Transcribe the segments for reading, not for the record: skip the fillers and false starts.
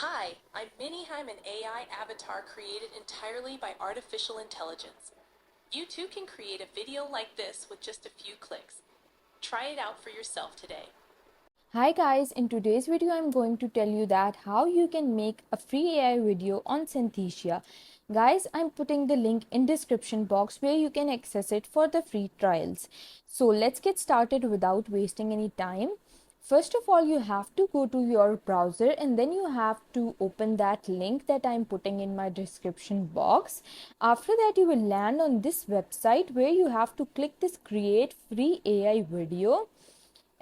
Hi, I'm Minnie. I'm an AI avatar created entirely by artificial intelligence. You too can create a video like this with just a few clicks. Try it out for yourself today. Hi guys, in today's video I'm going to tell you that how you can make a free AI video on Synthesia. Guys, I'm putting the link in description box where you can access it for the free trials. So let's get started without wasting any time. First of all, you have to go to your browser and then you have to open that link that I'm putting in my description box. After that, you will land on this website where you have to click this create free AI video,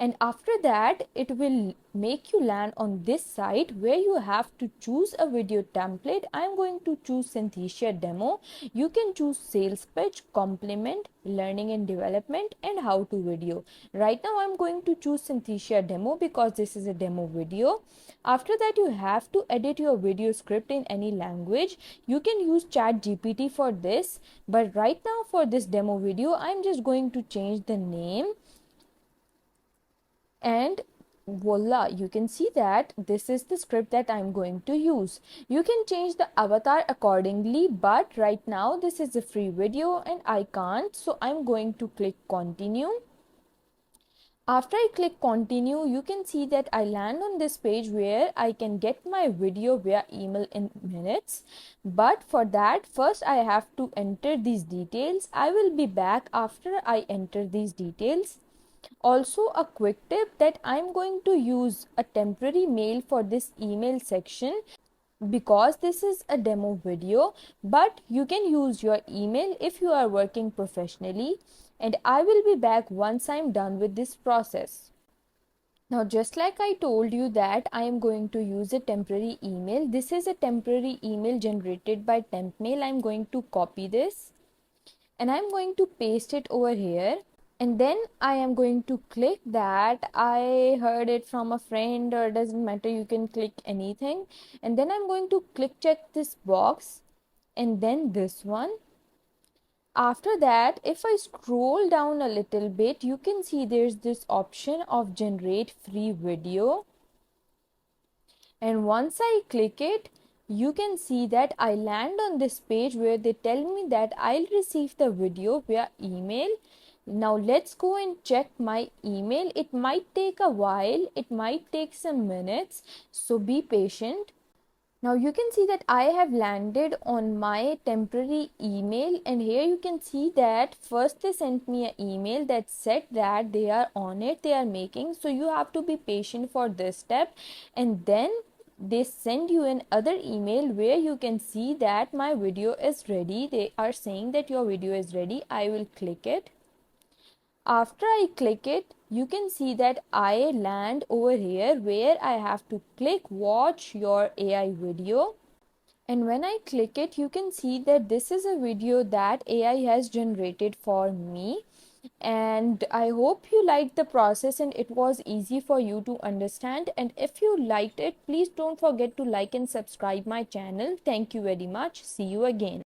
and after that it will make you land on this site where you have to choose a video template. I'm going to choose Synthesia demo. You can choose sales pitch, compliment, learning and development, and how to video. Right now I'm going to choose Synthesia demo because this is a demo video. After that, you have to edit your video script in any language. You can use chat gpt for this, but right now for this demo video I'm just going to change the name, and voila, you can see that this is the script that I'm going to use. You can change the avatar accordingly, but right now this is a free video and I can't, so I'm going to click continue. After I click continue, you can see that I land on this page where I can get my video via email in minutes. But for that, first I have to enter these details. I will be back after I enter these details. Also, a quick tip that I'm going to use a temporary mail for this email section because this is a demo video, but you can use your email if you are working professionally, and I will be back once I'm done with this process. Now, just like I told you that I am going to use a temporary email, this is a temporary email generated by TempMail. I'm going to copy this and I'm going to paste it over here, and then I am going to click that I heard it from a friend, or doesn't matter, you can click anything, and then I'm going to click check this box and then this one. After that, if I scroll down a little bit, you can see there's this option of generate free video, and once I click it, you can see that I land on this page where they tell me that I'll receive the video via email. Now let's go and check my email. It might take a while, it might take some minutes, so be patient. Now you can see that I have landed on my temporary email, and here you can see that first they sent me an email that said that they are on it, they are making, so you have to be patient for this step, and then they send you another email where you can see that my video is ready. They are saying that your video is ready. I will click it. After I click it, you can see that I land over here where I have to click watch your AI video. And when I click it, you can see that this is a video that AI has generated for me. And I hope you liked the process and it was easy for you to understand. And if you liked it, please don't forget to like and subscribe my channel. Thank you very much. See you again.